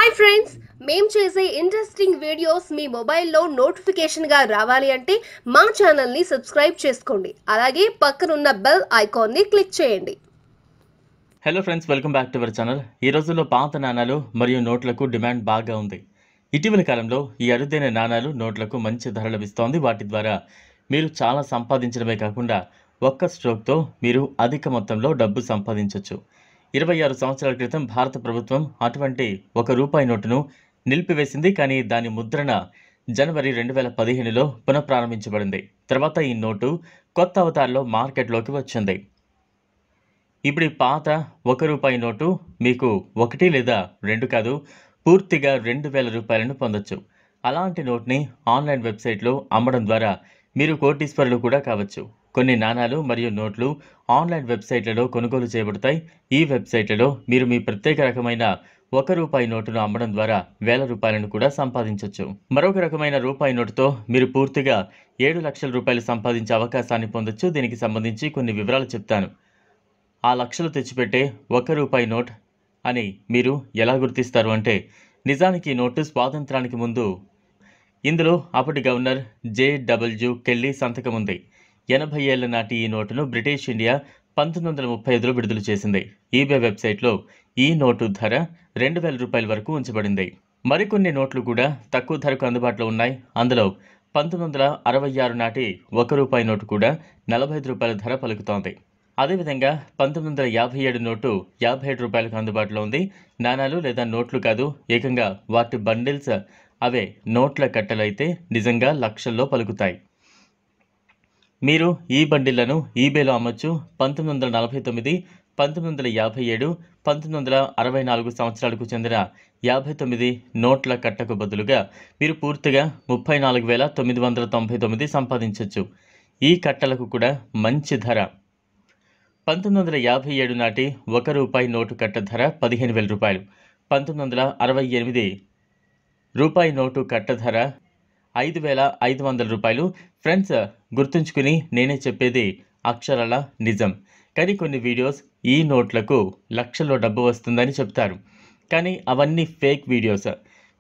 Hi friends, మేము చేసే interesting videos మీ మొబైల్లో నోటిఫికేషన్గా రావాలి అంటే మా ఛానల్ని సబ్స్క్రైబ్ చేసుకోండి. అలాగే పక్కనున్న బెల్ ఐకాన్ని క్లిక్ చేయండి. Hello friends, welcome back to our channel. ఈ రోజుల్లో పాత నాణాలు మరియు నోట్లకు డిమాండ్ బాగా ఉంది. ఇటీవల కాలంలో ఈ అరుదైన నాణాలు నోట్లకు మంచి ధర లభిస్తోంది. వాటి ద్వారా మీరు చాలా సంపాదించడమే కాకుండా ఒక్క స్ట్రోక్తో మీరు అధిక మొత్తంలో డబ్బు సంపాదించవచ్చు. 26 సంవత్సరాల క్రితం భారత ప్రభుత్వం అటువంటి ₹1 నోటును నిలిపివేసింది. కానీ దాని ముద్రణ జనవరి 2015లో పునఃప్రారంభించబడింది. తర్వాత ఈ నోటు కొత్త అవతారంలో మార్కెట్లోకి వచ్చింది. ఇప్పుడు ఈ పాత ₹1 నోటు మీకు 1 లేదా 2 కాదు, పూర్తిగా ₹2000 పొందొచ్చు. అలాంటి నోట్ని ఆన్లైన్ వెబ్సైట్లో అమ్మడం ద్వారా మీరు కోటీశ్వరులు కూడా కావచ్చు. కొన్ని నాణాలు మరియు నోట్లు ఆన్లైన్ వెబ్సైట్లలో కొనుగోలు చేయబడతాయి. ఈ వెబ్సైట్లలో మీరు మీ ప్రత్యేక రకమైన ₹1 నోటును అమ్మడం ద్వారా ₹1000 కూడా సంపాదించవచ్చు. మరొక రకమైన రూపాయి నోటుతో మీరు పూర్తిగా ₹7 లక్షల సంపాదించే అవకాశాన్ని పొందొచ్చు. దీనికి సంబంధించి కొన్ని వివరాలు చెప్తాను. ఆ లక్షలు తెచ్చిపెట్టే ₹1 నోట్ అని మీరు ఎలా గుర్తిస్తారు అంటే, నిజానికి ఈ నోటు స్వాతంత్రానికి ముందు ఇందులో అప్పటి గవర్నర్ జేడబ్ల్యూ కెల్లీ సంతకం ఉంది. 80 ఏళ్ల నాటి ఈ నోటును బ్రిటిష్ ఇండియా 1935లో విడుదల చేసింది. ఈబే వెబ్సైట్లో ఈ నోటు ధర ₹2000 వరకు ఉంచబడింది. మరికొన్ని నోట్లు కూడా తక్కువ ధరకు అందుబాటులో ఉన్నాయి. అందులో 1966 నాటి ₹1 నోటు కూడా ₹45 ధర పలుకుతోంది. అదేవిధంగా 1957 నోటు ₹57 అందుబాటులో ఉంది. నాణాలు లేదా నోట్లు కాదు, ఏకంగా వాటి బండిల్స్, అవే నోట్ల కట్టలైతే నిజంగా లక్షల్లో పలుకుతాయి. మీరు ఈ బండిళ్లను ఈబేలో అమ్మొచ్చు. 1949, 1957, 1964 సంవత్సరాలకు చెందిన 59 నోట్ల కట్టకు బదులుగా మీరు పూర్తిగా 34,999 సంపాదించవచ్చు. ఈ కట్టలకు కూడా మంచి ధర. 1957 నాటి ₹1 నోటు కట్ట ధర ₹15,000. 1968 రూపాయి నోటు కట్ట ధర ₹5,500. ఫ్రెండ్స్, గుర్తుంచుకుని నేనే చెప్పేది అక్షరాల నిజం. కానీ కొన్ని వీడియోస్ ఈ నోట్లకు లక్షల్లో డబ్బు వస్తుందని చెప్తారు. కానీ అవన్నీ ఫేక్ వీడియోస్.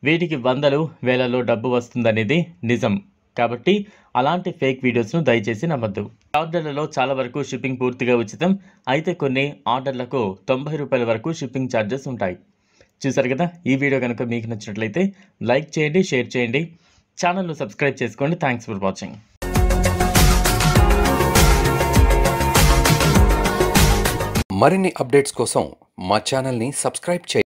వీటికి వందలు వేలలో డబ్బు వస్తుందనేది నిజం. కాబట్టి అలాంటి ఫేక్ వీడియోస్ను దయచేసి నమ్మద్దు. ఆర్డర్లలో చాలా వరకు షిప్పింగ్ పూర్తిగా ఉచితం. అయితే కొన్ని ఆర్డర్లకు ₹90 వరకు షిప్పింగ్ ఛార్జెస్ ఉంటాయి. చూసారు కదా, ఈ వీడియో కనుక మీకు నచ్చినట్లయితే లైక్ చేయండి, షేర్ చేయండి, ఛానల్ను సబ్స్క్రైబ్ చేసుకోండి. Thanks for watching. మరిన్ని అప్డేట్స్ కోసం మా ఛానల్ని సబ్స్క్రైబ్ చేయండి.